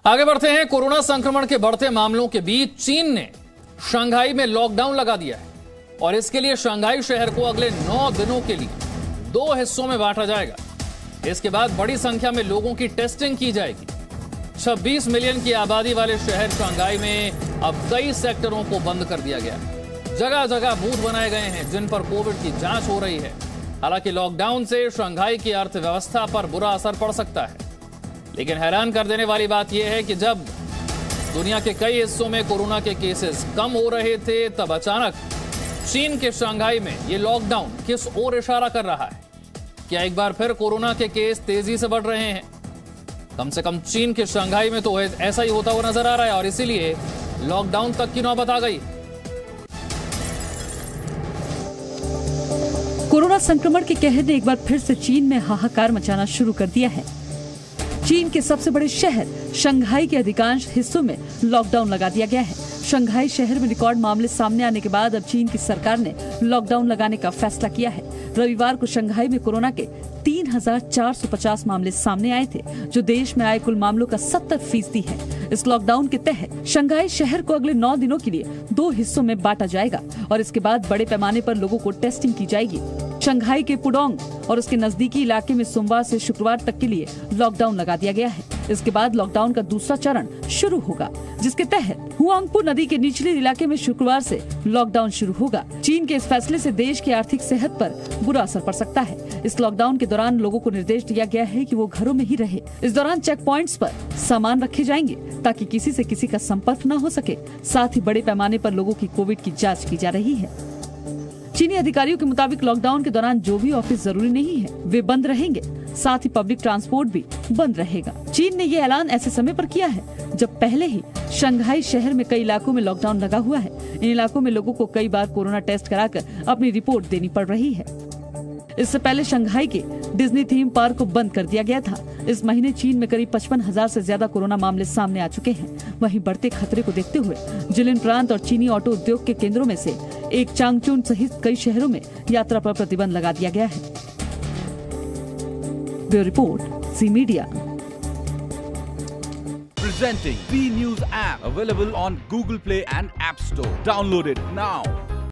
आगे बढ़ते हैं। कोरोना संक्रमण के बढ़ते मामलों के बीच चीन ने शंघाई में लॉकडाउन लगा दिया है और इसके लिए शंघाई शहर को अगले 9 दिनों के लिए 2 हिस्सों में बांटा जाएगा। इसके बाद बड़ी संख्या में लोगों की टेस्टिंग की जाएगी। 26 मिलियन की आबादी वाले शहर शंघाई में अब कई सेक्टरों को बंद कर दिया गया है। जगह जगह बूथ बनाए गए हैं जिन पर कोविड की जांच हो रही है। हालांकि लॉकडाउन से शंघाई की अर्थव्यवस्था पर बुरा असर पड़ सकता है, लेकिन हैरान कर देने वाली बात यह है कि जब दुनिया के कई हिस्सों में कोरोना के केसेस कम हो रहे थे, तब अचानक चीन के शंघाई में यह लॉकडाउन किस ओर इशारा कर रहा है? क्या एक बार फिर कोरोना के केस तेजी से बढ़ रहे हैं? कम से कम चीन के शंघाई में तो ऐसा ही होता हुआ नजर आ रहा है और इसीलिए लॉकडाउन तक की नौबत आ गई। कोरोना संक्रमण के कहर ने एक बार फिर से चीन में हाहाकार मचाना शुरू कर दिया है। चीन के सबसे बड़े शहर शंघाई के अधिकांश हिस्सों में लॉकडाउन लगा दिया गया है। शंघाई शहर में रिकॉर्ड मामले सामने आने के बाद अब चीन की सरकार ने लॉकडाउन लगाने का फैसला किया है। रविवार को शंघाई में कोरोना के 3,450 मामले सामने आए थे, जो देश में आए कुल मामलों का 70% है। इस लॉकडाउन के तहत शंघाई शहर को अगले 9 दिनों के लिए 2 हिस्सों में बांटा जाएगा और इसके बाद बड़े पैमाने पर लोगों को टेस्टिंग की जाएगी। शंघाई के पुडोंग और उसके नजदीकी इलाके में सोमवार से शुक्रवार तक के लिए लॉकडाउन लगा दिया गया है। इसके बाद लॉकडाउन का दूसरा चरण शुरू होगा, जिसके तहत हुआंगपू नदी के निचले इलाके में शुक्रवार से लॉकडाउन शुरू होगा। चीन के इस फैसले से देश की आर्थिक सेहत पर बुरा असर पड़ सकता है। इस लॉकडाउन के दौरान लोगों को निर्देश दिया गया है कि वो घरों में ही रहे। इस दौरान चेक पॉइंट्स पर सामान रखे जाएंगे ताकि किसी से किसी का संपर्क न हो सके। साथ ही बड़े पैमाने पर लोगों की कोविड की जाँच की जा रही है। चीनी अधिकारियों के मुताबिक लॉकडाउन के दौरान जो भी ऑफिस जरूरी नहीं है वे बंद रहेंगे। साथ ही पब्लिक ट्रांसपोर्ट भी बंद रहेगा। चीन ने ये ऐलान ऐसे समय पर किया है जब पहले ही शंघाई शहर में कई इलाकों में लॉकडाउन लगा हुआ है। इन इलाकों में लोगों को कई बार कोरोना टेस्ट कराकर अपनी रिपोर्ट देनी पड़ रही है। इससे पहले शंघाई के डिज्नी थीम पार्क को बंद कर दिया गया था। इस महीने चीन में करीब 55,000 से ज्यादा कोरोना मामले सामने आ चुके हैं। वहीं बढ़ते खतरे को देखते हुए जिलिन प्रांत और चीनी ऑटो उद्योग के केंद्रों में से एक चांगचून सहित कई शहरों में यात्रा पर प्रतिबंध लगा दिया गया है। Bureau report, C media. Presenting B News app, available on Google Play and App Store. Download it now.